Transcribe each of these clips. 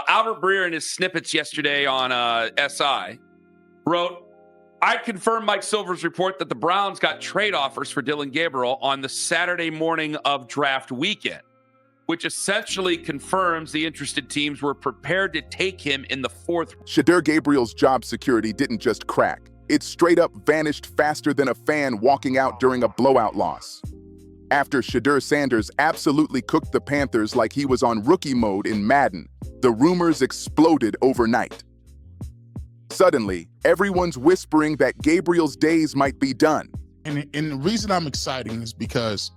Albert Breer in his snippets yesterday on SI wrote, I confirmed Mike Silver's report that the Browns got trade offers for Dillon Gabriel on the Saturday morning of draft weekend, which essentially confirms the interested teams were prepared to take him in the fourth. Shedeur Gabriel's job security didn't just crack. It straight up vanished faster than a fan walking out during a blowout loss. After Shedeur Sanders absolutely cooked the Panthers like he was on rookie mode in Madden, the rumors exploded overnight. Suddenly, everyone's whispering that Gabriel's days might be done. And the reason I'm excited is because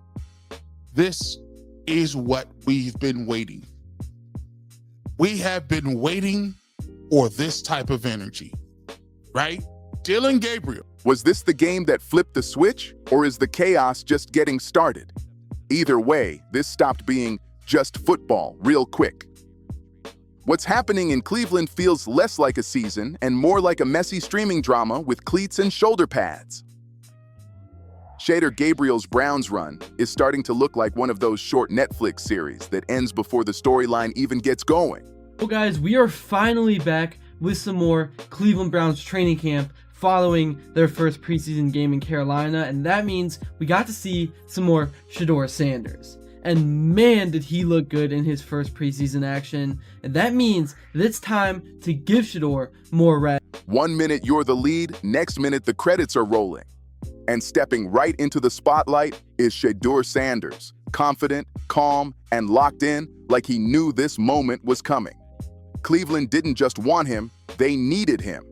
this is what we've been waiting. We have been waiting for this type of energy, right? Dillon Gabriel. Was this the game that flipped the switch, or is the chaos just getting started? Either way, this stopped being just football real quick. What's happening in Cleveland feels less like a season and more like a messy streaming drama with cleats and shoulder pads. Shedeur Gabriel's Browns run is starting to look like one of those short Netflix series that ends before the storyline even gets going. So guys, we are finally back with some more Cleveland Browns training camp following their first preseason game in Carolina, and that means we got to see some more Shedeur Sanders. And man, did he look good in his first preseason action. And that means that it's time to give Shedeur more reps. 1 minute you're the lead, next minute the credits are rolling. And stepping right into the spotlight is Shedeur Sanders, confident, calm, and locked in like he knew this moment was coming. Cleveland didn't just want him, they needed him.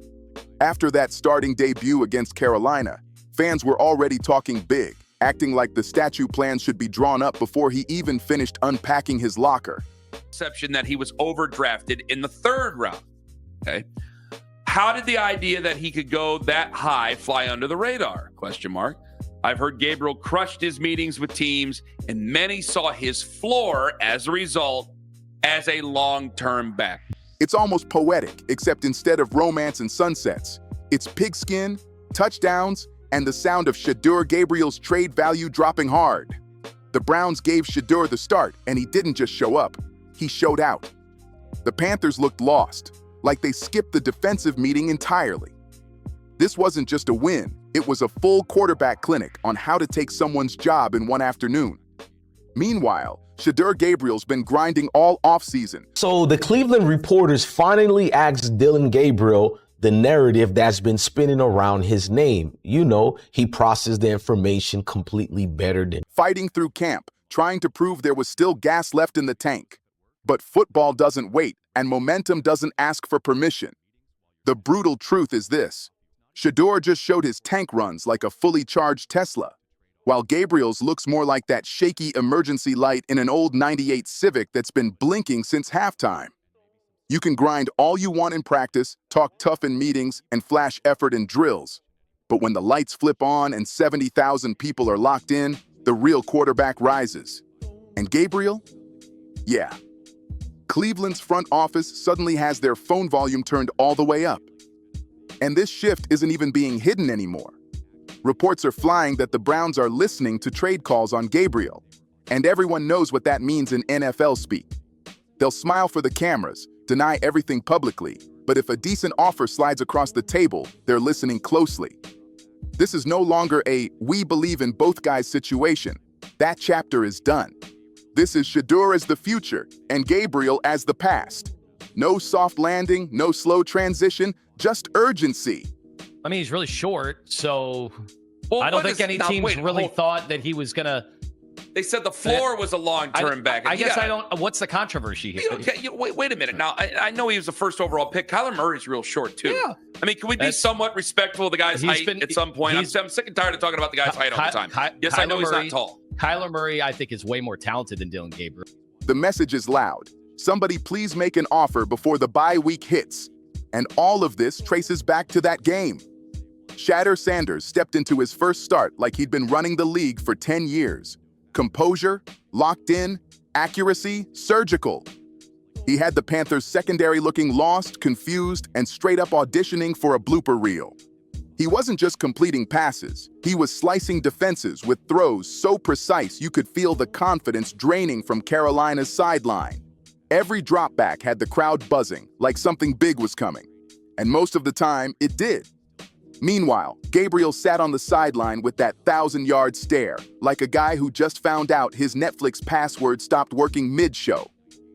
After that starting debut against Carolina, fans were already talking big, acting like the statue plan should be drawn up before he even finished unpacking his locker. Exception that he was overdrafted in the third round. Okay. How did the idea that he could go that high fly under the radar? Question mark. I've heard Gabriel crushed his meetings with teams, and many saw his floor as a result as a long-term back. It's almost poetic, except instead of romance and sunsets, it's pigskin, touchdowns, and the sound of Shedeur Gabriel's trade value dropping hard. The Browns gave Shedeur the start, and he didn't just show up, he showed out. The Panthers looked lost, like they skipped the defensive meeting entirely. This wasn't just a win, it was a full quarterback clinic on how to take someone's job in one afternoon. Meanwhile, Shedeur Gabriel's been grinding all offseason. So the Cleveland reporters finally asked Dillon Gabriel the narrative that's been spinning around his name. You know, he processed the information completely better than fighting through camp, trying to prove there was still gas left in the tank. But football doesn't wait, and momentum doesn't ask for permission. The brutal truth is this. Shedeur just showed his tank runs like a fully charged Tesla, while Gabriel's looks more like that shaky emergency light in an old '98 Civic that's been blinking since halftime. You can grind all you want in practice, talk tough in meetings, and flash effort in drills. But when the lights flip on and 70,000 people are locked in, the real quarterback rises. And Gabriel? Yeah. Cleveland's front office suddenly has their phone volume turned all the way up. And this shift isn't even being hidden anymore. Reports are flying that the Browns are listening to trade calls on Gabriel, and everyone knows what that means in NFL speak. They'll smile for the cameras, deny everything publicly, but if a decent offer slides across the table, they're listening closely. This is no longer a "we believe in both guys" situation. That chapter is done. This is Shedeur as the future and Gabriel as the past. No soft landing, no slow transition, just urgency. I mean, he's really short, so Well, I don't what think is- any now, teams wait, really hold- thought that he was going to. They said the floor was a long-term back. I guess Yeah. I don't. What's the controversy here? Okay, wait a minute. Now, I know he was the first overall pick. Kyler Murray's real short, too. Yeah. I mean, can we be That's- somewhat respectful of the guy's He's height been- at some point? I'm he's- sick and tired of talking about the guy's height all the time. Yes, I know he's not tall. Kyler Murray, I think, is way more talented than Dillon Gabriel. The message is loud. Somebody please make an offer before the bye week hits. And all of this traces back to that game. Shedeur Sanders stepped into his first start like he'd been running the league for 10 years. Composure, locked in, accuracy, surgical. He had the Panthers' secondary looking lost, confused, and straight up auditioning for a blooper reel. He wasn't just completing passes, he was slicing defenses with throws so precise you could feel the confidence draining from Carolina's sideline. Every dropback had the crowd buzzing, like something big was coming. And most of the time, it did. Meanwhile, Gabriel sat on the sideline with that 1,000-yard stare, like a guy who just found out his Netflix password stopped working mid-show.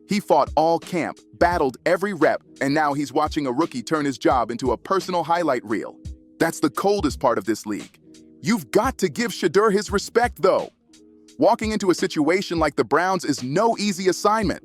He fought all camp, battled every rep, and now he's watching a rookie turn his job into a personal highlight reel. That's the coldest part of this league. You've got to give Shedeur his respect, though. Walking into a situation like the Browns is no easy assignment.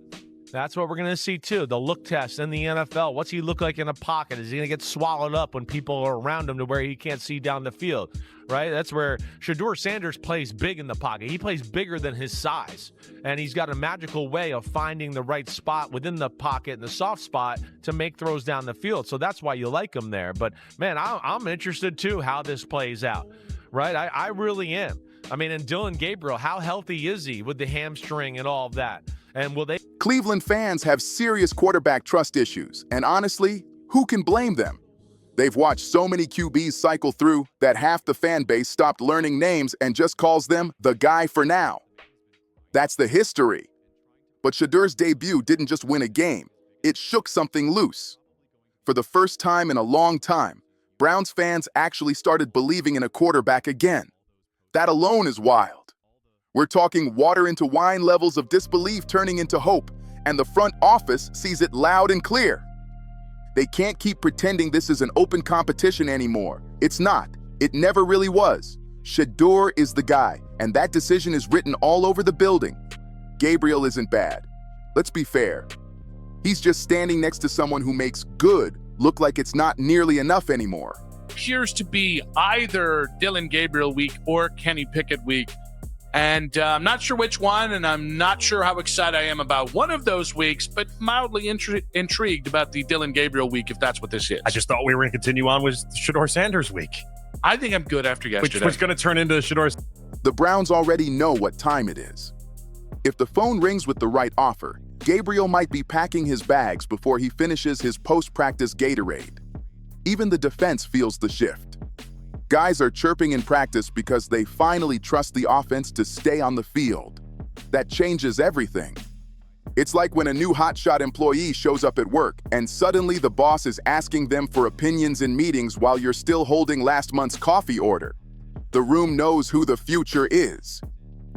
That's what we're going to see, too. The look test in the NFL. What's he look like in a pocket? Is he going to get swallowed up when people are around him to where he can't see down the field, right? That's where Shedeur Sanders plays big in the pocket. He plays bigger than his size, and he's got a magical way of finding the right spot within the pocket and the soft spot to make throws down the field. So that's why you like him there. But, man, I'm interested, too, how this plays out, right? I really am. I mean, and Dillon Gabriel, how healthy is he with the hamstring and all of that? And will they? Cleveland fans have serious quarterback trust issues, and honestly, who can blame them? They've watched so many QBs cycle through that half the fan base stopped learning names and just calls them the guy for now. That's the history. But Shedeur's debut didn't just win a game, it shook something loose. For the first time in a long time, Browns fans actually started believing in a quarterback again. That alone is wild. We're talking water into wine levels of disbelief turning into hope, and the front office sees it loud and clear. They can't keep pretending this is an open competition anymore. It's not. It never really was. Shedeur is the guy, and that decision is written all over the building. Gabriel isn't bad. Let's be fair. He's just standing next to someone who makes good look like it's not nearly enough anymore. Appears to be either Dillon Gabriel week or Kenny Pickett week. And I'm not sure which one, and I'm not sure how excited I am about one of those weeks, but mildly intrigued about the Dillon Gabriel week, if that's what this is. I just thought we were going to continue on with Shedeur Sanders week. I think I'm good after yesterday. Which was going to turn into Shedeur. The Browns already know what time it is. If the phone rings with the right offer, Gabriel might be packing his bags before he finishes his post-practice Gatorade. Even the defense feels the shift. Guys are chirping in practice because they finally trust the offense to stay on the field. That changes everything. It's like when a new hotshot employee shows up at work and suddenly the boss is asking them for opinions in meetings while you're still holding last month's coffee order. The room knows who the future is.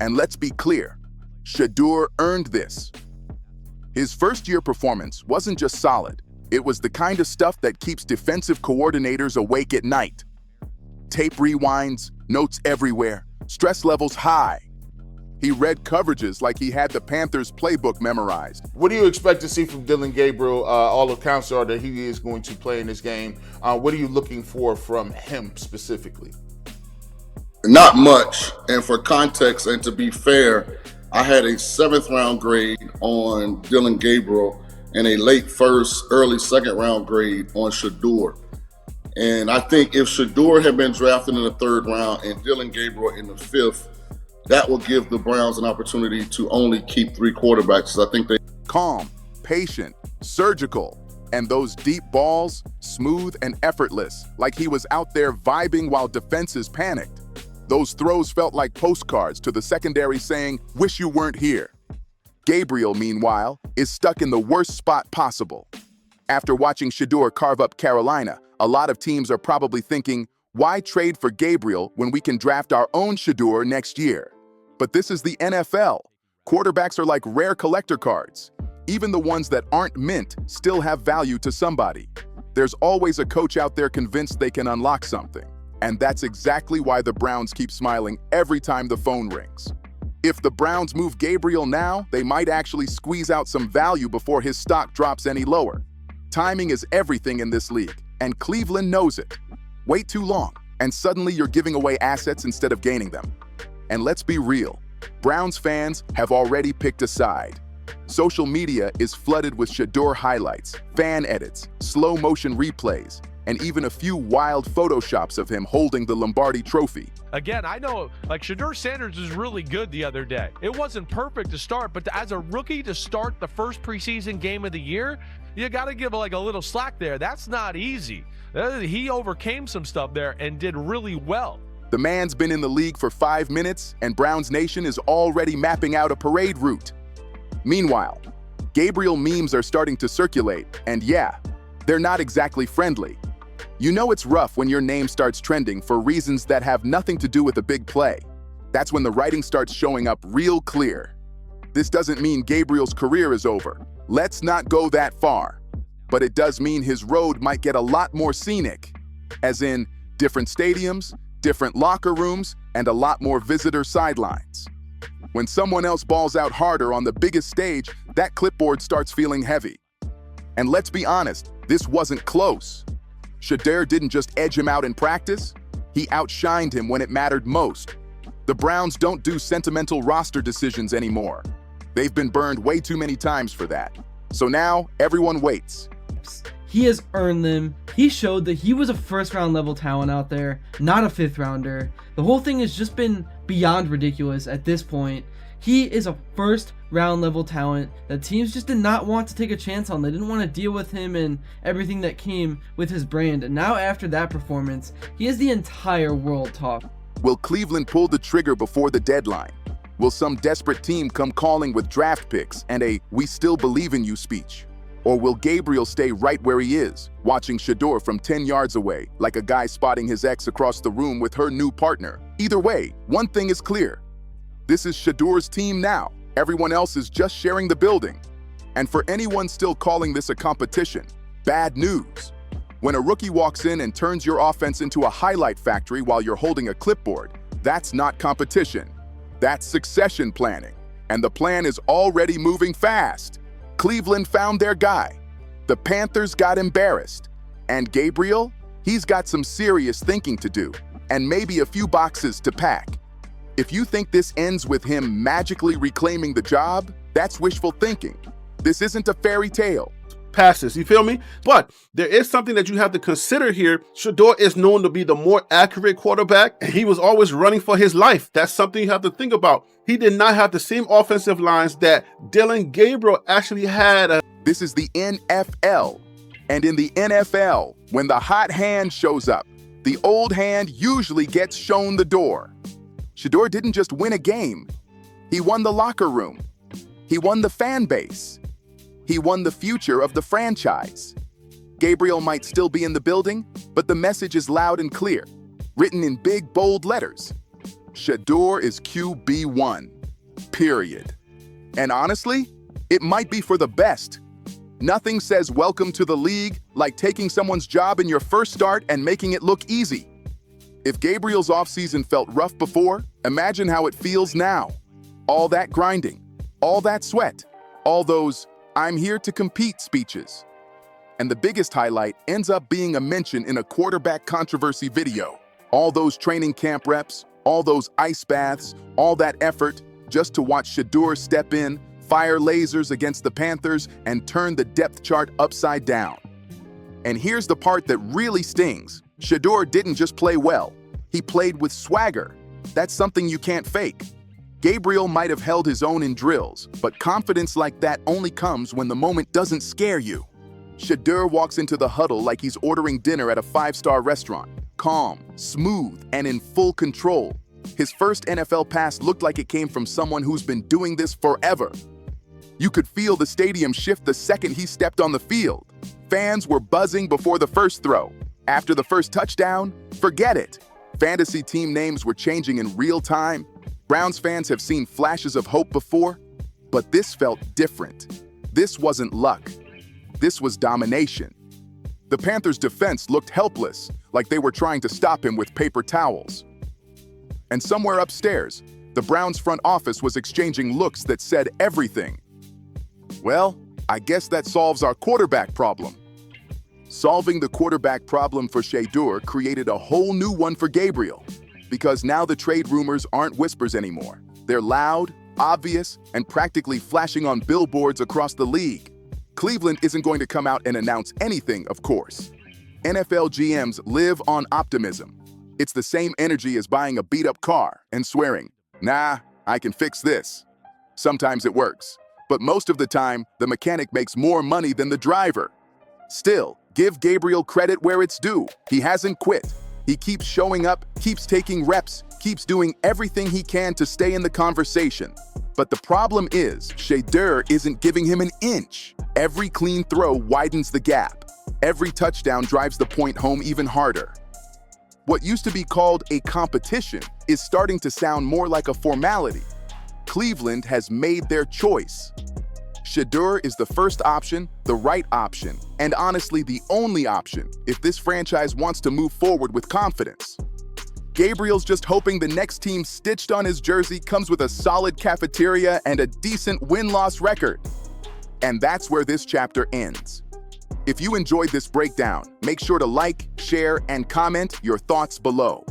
And let's be clear, Shedeur earned this. His first-year performance wasn't just solid. It was the kind of stuff that keeps defensive coordinators awake at night. Tape rewinds, notes everywhere, stress levels high. He read coverages like he had the Panthers playbook memorized. What do you expect to see from Dillon Gabriel? All accounts are that he is going to play in this game. What are you looking for from him specifically? Not much. And for context and to be fair, I had a 7th round grade on Dillon Gabriel and a late first, early second round grade on Shedeur. And I think if Shedeur had been drafted in the 3rd round and Dillon Gabriel in the 5th, that will give the Browns an opportunity to only keep 3 quarterbacks. I think they calm, patient, surgical, and those deep balls, smooth and effortless, like he was out there vibing while defenses panicked. Those throws felt like postcards to the secondary saying, "Wish you weren't here." Gabriel, meanwhile, is stuck in the worst spot possible. After watching Shedeur carve up Carolina, a lot of teams are probably thinking, why trade for Gabriel when we can draft our own Shedeur next year? But this is the NFL. Quarterbacks are like rare collector cards. Even the ones that aren't mint still have value to somebody. There's always a coach out there convinced they can unlock something. And that's exactly why the Browns keep smiling every time the phone rings. If the Browns move Gabriel now, they might actually squeeze out some value before his stock drops any lower. Timing is everything in this league, and Cleveland knows it. Wait too long, and suddenly you're giving away assets instead of gaining them. And let's be real, Browns fans have already picked a side. Social media is flooded with Shedeur highlights, fan edits, slow-motion replays, and even a few wild photoshops of him holding the Lombardi Trophy. Again, I know, like, Shedeur Sanders was really good the other day. It wasn't perfect to start, but as a rookie to start the first preseason game of the year, you got to give like a little slack there. That's not easy. He overcame some stuff there and did really well. The man's been in the league for 5 minutes, and Browns Nation is already mapping out a parade route. Meanwhile, Gabriel memes are starting to circulate, and yeah, they're not exactly friendly. You know it's rough when your name starts trending for reasons that have nothing to do with a big play. That's when the writing starts showing up real clear. This doesn't mean Gabriel's career is over. Let's not go that far. But it does mean his road might get a lot more scenic, as in different stadiums, different locker rooms, and a lot more visitor sidelines. When someone else balls out harder on the biggest stage, that clipboard starts feeling heavy. And let's be honest, this wasn't close. Shedeur didn't just edge him out in practice, he outshined him when it mattered most. The Browns don't do sentimental roster decisions anymore. They've been burned way too many times for that. So now, everyone waits. He has earned them. He showed that he was a first-round level talent out there, not a fifth-rounder. The whole thing has just been beyond ridiculous at this point. He is a first-round level talent that teams just did not want to take a chance on. They didn't want to deal with him and everything that came with his brand. And now after that performance, he has the entire world talking. Will Cleveland pull the trigger before the deadline? Will some desperate team come calling with draft picks and a "we still believe in you" speech? Or will Gabriel stay right where he is, watching Shedeur from 10 yards away, like a guy spotting his ex across the room with her new partner? Either way, one thing is clear. This is Shedeur's team now. Everyone else is just sharing the building. And for anyone still calling this a competition, bad news. When a rookie walks in and turns your offense into a highlight factory while you're holding a clipboard, that's not competition. That's succession planning. And the plan is already moving fast. Cleveland found their guy. The Panthers got embarrassed. And Gabriel, he's got some serious thinking to do, and maybe a few boxes to pack. If you think this ends with him magically reclaiming the job, that's wishful thinking. This isn't a fairy tale. Passes, you feel me? But there is something that you have to consider here. Shedeur is known to be the more accurate quarterback, and he was always running for his life. That's something you have to think about. He did not have the same offensive lines that Dillon Gabriel actually had. This is the N.F.L. And in the N.F.L., when the hot hand shows up, the old hand usually gets shown the door. Shedeur didn't just win a game. He won the locker room. He won the fan base. He won the future of the franchise. Gabriel might still be in the building, but the message is loud and clear, written in big, bold letters. Shedeur is QB1, period. And honestly, it might be for the best. Nothing says welcome to the league like taking someone's job in your first start and making it look easy. If Gabriel's offseason felt rough before, imagine how it feels now. All that grinding, all that sweat, all those "I'm here to compete" speeches. And the biggest highlight ends up being a mention in a quarterback controversy video. All those training camp reps, all those ice baths, all that effort just to watch Shedeur step in, fire lasers against the Panthers, and turn the depth chart upside down. And here's the part that really stings. Shedeur didn't just play well. He played with swagger. That's something you can't fake. Gabriel might have held his own in drills, but confidence like that only comes when the moment doesn't scare you. Shedeur walks into the huddle like he's ordering dinner at a five-star restaurant, calm, smooth, and in full control. His first NFL pass looked like it came from someone who's been doing this forever. You could feel the stadium shift the second he stepped on the field. Fans were buzzing before the first throw. After the first touchdown, forget it. Fantasy team names were changing in real time. Browns fans have seen flashes of hope before, but this felt different. This wasn't luck. This was domination. The Panthers' defense looked helpless, like they were trying to stop him with paper towels. And somewhere upstairs, the Browns' front office was exchanging looks that said everything. Well, I guess that solves our quarterback problem. Solving the quarterback problem for Shedeur created a whole new one for Gabriel. Because now the trade rumors aren't whispers anymore. They're loud, obvious, and practically flashing on billboards across the league. Cleveland isn't going to come out and announce anything, of course. NFL GMs live on optimism. It's the same energy as buying a beat-up car and swearing, "Nah, I can fix this." Sometimes it works, but most of the time, the mechanic makes more money than the driver. Still, give Gabriel credit where it's due. He hasn't quit. He keeps showing up, keeps taking reps, keeps doing everything he can to stay in the conversation. But the problem is, Shedeur isn't giving him an inch. Every clean throw widens the gap. Every touchdown drives the point home even harder. What used to be called a competition is starting to sound more like a formality. Cleveland has made their choice. Shedeur is the first option, the right option, and honestly the only option if this franchise wants to move forward with confidence. Gabriel's just hoping the next team stitched on his jersey comes with a solid cafeteria and a decent win-loss record. And that's where this chapter ends. If you enjoyed this breakdown, make sure to like, share, and comment your thoughts below.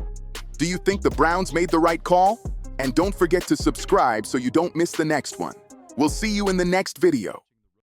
Do you think the Browns made the right call? And don't forget to subscribe so you don't miss the next one. We'll see you in the next video.